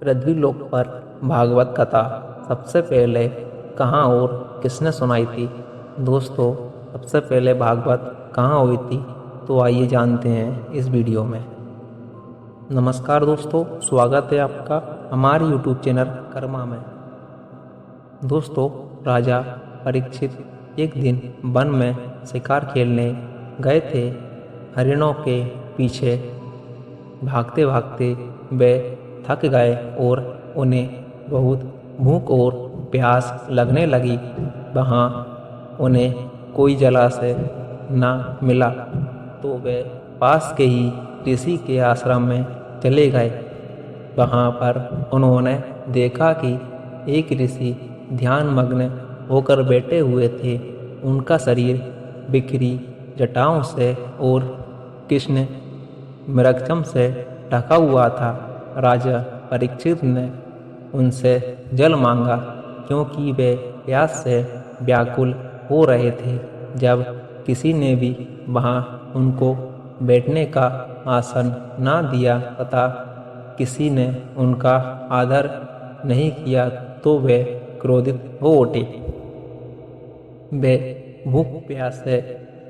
पृथ्वीलोक पर भागवत कथा सबसे पहले कहाँ और किसने सुनाई थी? दोस्तों, सबसे पहले भागवत कहाँ हुई थी? तो आइए जानते हैं इस वीडियो में। नमस्कार दोस्तों, स्वागत है आपका हमारे YouTube चैनल कर्मा में। दोस्तों, राजा परीक्षित एक दिन वन में शिकार खेलने गए थे। हरिणों के पीछे भागते भागते वे थक गए और उन्हें बहुत भूख और प्यास लगने लगी। वहाँ उन्हें कोई जलाशय न मिला तो वे पास के ही ऋषि के आश्रम में चले गए। वहाँ पर उन्होंने देखा कि एक ऋषि ध्यान मग्न होकर बैठे हुए थे। उनका शरीर बिखरी जटाओं से और कृष्ण मृगचम से ढका हुआ था। राजा परीक्षित ने उनसे जल मांगा क्योंकि वे प्यास से व्याकुल हो रहे थे। जब किसी ने भी वहाँ उनको बैठने का आसन ना दिया तथा किसी ने उनका आदर नहीं किया तो वे क्रोधित हो उठे। वे भूख प्यास से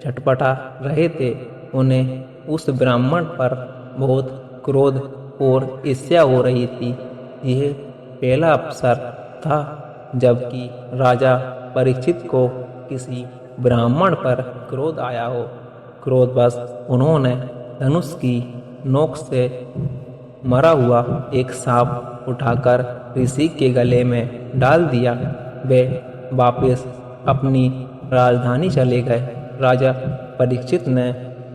छटपटा रहे थे। उन्हें उस ब्राह्मण पर बहुत क्रोध और ईर्ष्या हो रही थी। यह पहला अवसर था जबकि राजा परीक्षित को किसी ब्राह्मण पर क्रोध आया हो। क्रोधवश उन्होंने धनुष की नोक से मरा हुआ एक सांप उठाकर ऋषि के गले में डाल दिया। वे वापस अपनी राजधानी चले गए। राजा परीक्षित ने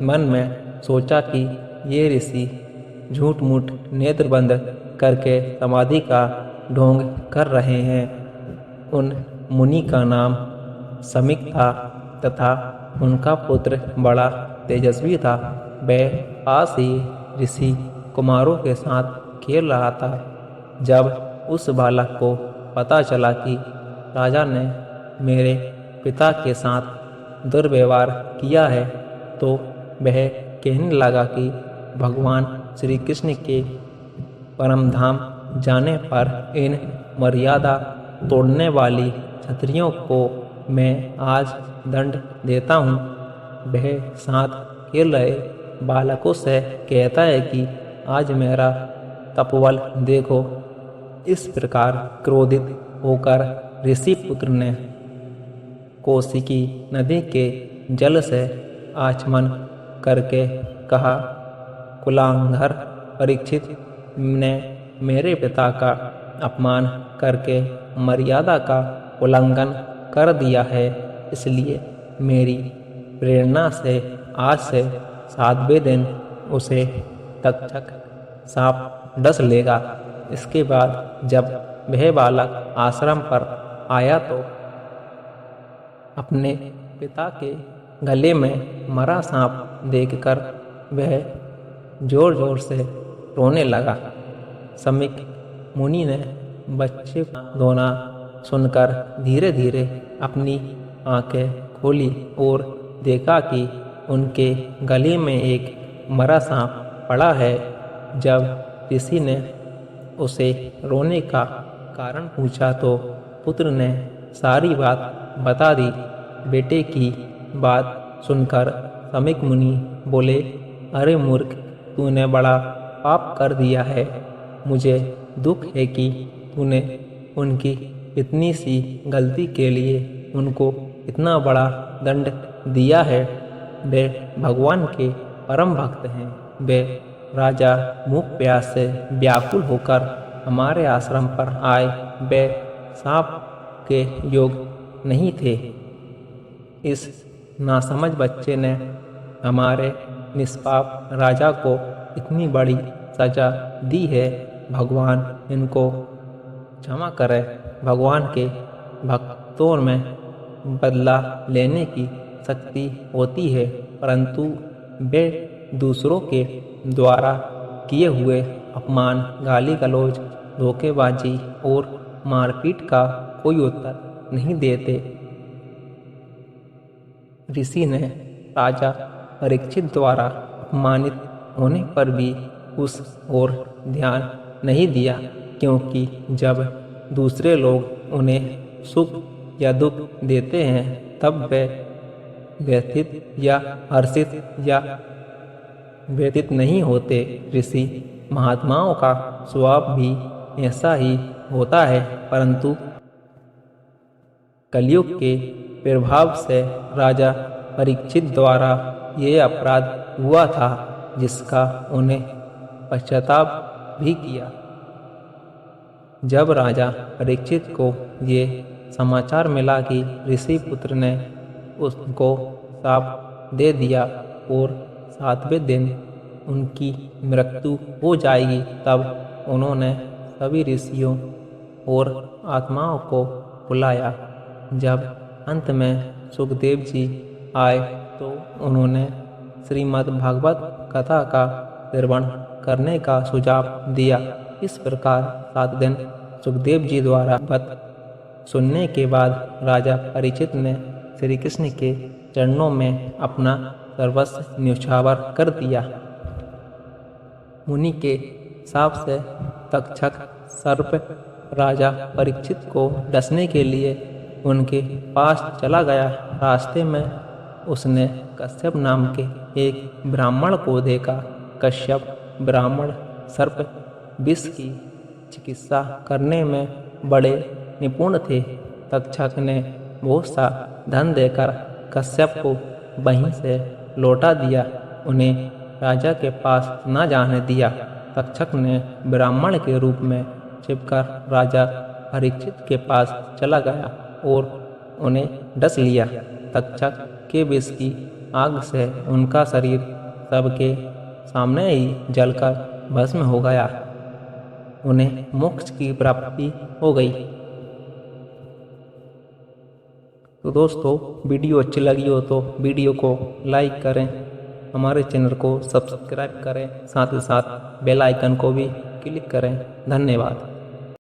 मन में सोचा कि ये ऋषि झूठ मूठ नेत्र बंद करके समाधि का ढोंग कर रहे हैं। उन मुनि का नाम समीक था तथा उनका पुत्र बड़ा तेजस्वी था। वह पास ही ऋषि कुमारों के साथ खेल रहा था। जब उस बालक को पता चला कि राजा ने मेरे पिता के साथ दुर्व्यवहार किया है तो वह कहने लगा कि भगवान श्री कृष्ण के परम धाम जाने पर इन मर्यादा तोड़ने वाली क्षत्रियों को मैं आज दंड देता हूँ। वह साथ खेल रहे बालकों से कहता है कि आज मेरा तपबल देखो। इस प्रकार क्रोधित होकर ऋषि पुत्र ने कौशिकी नदी के जल से आचमन करके कहा, कुलांगर परीक्षित ने मेरे पिता का अपमान करके मर्यादा का उल्लंघन कर दिया है। इसलिए मेरी प्रेरणा से आज से 7वें दिन उसे तक्षक सांप डस लेगा। इसके बाद जब वह बालक आश्रम पर आया तो अपने पिता के गले में मरा सांप देखकर वह जोर जोर से रोने लगा। समीक मुनि ने बच्चे का रोना सुनकर धीरे धीरे अपनी आंखें खोली और देखा कि उनके गले में एक मरा सांप पड़ा है। जब ऋषि ने उसे रोने का कारण पूछा तो पुत्र ने सारी बात बता दी। बेटे की बात सुनकर समीक मुनि बोले, अरे मूर्ख, तूने बड़ा पाप कर दिया है। मुझे दुख है कि तूने उनकी इतनी सी गलती के लिए उनको इतना बड़ा दंड दिया है। वे भगवान के परम भक्त हैं। वे राजा भूख प्यास से व्याकुल होकर हमारे आश्रम पर आए। वे सांप के योग नहीं थे। इस नासमझ बच्चे ने हमारे निष्पाप राजा को इतनी बड़ी सजा दी है। भगवान इनको क्षमा करे। भगवान के भक्तों में बदला लेने की शक्ति होती है, परंतु वे दूसरों के द्वारा किए हुए अपमान, गाली गलौज, धोखेबाजी और मारपीट का कोई उत्तर नहीं देते। ऋषि ने राजा परीक्षित द्वारा अपमानित होने पर भी उस ओर ध्यान नहीं दिया। क्योंकि जब दूसरे लोग उन्हें सुख या दुख देते हैं तब वे व्यथित या हर्षित या व्यतीत नहीं होते। ऋषि महात्माओं का स्वभाव भी ऐसा ही होता है, परंतु कलयुग के प्रभाव से राजा परीक्षित द्वारा ये अपराध हुआ था, जिसका उन्हें पश्चाताप भी किया। जब राजा परीक्षित को ये समाचार मिला कि ऋषि पुत्र ने उसको शाप दे दिया और 7वें दिन उनकी मृत्यु हो जाएगी, तब उन्होंने सभी ऋषियों और आत्माओं को बुलाया। जब अंत में सुखदेव जी आए तो उन्होंने श्रीमद् भागवत कथा का श्रवण करने का सुझाव दिया। इस प्रकार 7 दिन सुखदेव जी द्वारा बात सुनने के बाद राजा परीक्षित ने श्री कृष्ण के चरणों में अपना सर्वस्व न्यौछावर कर दिया। मुनि के शाप से तक्षक सर्प राजा परीक्षित को डसने के लिए उनके पास चला गया। रास्ते में उसने कश्यप नाम के एक ब्राह्मण को देखा। कश्यप ब्राह्मण सर्प विष की चिकित्सा करने में बड़े निपुण थे। तक्षक ने बहुत सा धन देकर कश्यप को वहीं से लौटा दिया, उन्हें राजा के पास न जाने दिया। तक्षक ने ब्राह्मण के रूप में छिपकर राजा परीक्षित के पास चला गया और उन्हें डस लिया। तक्षक के विष की आग से उनका शरीर सबके सामने ही जलकर भस्म हो गया। उन्हें मोक्ष की प्राप्ति हो गई। तो दोस्तों, वीडियो अच्छी लगी हो तो वीडियो को लाइक करें, हमारे चैनल को सब्सक्राइब करें, साथ ही साथ बेल आइकन को भी क्लिक करें। धन्यवाद।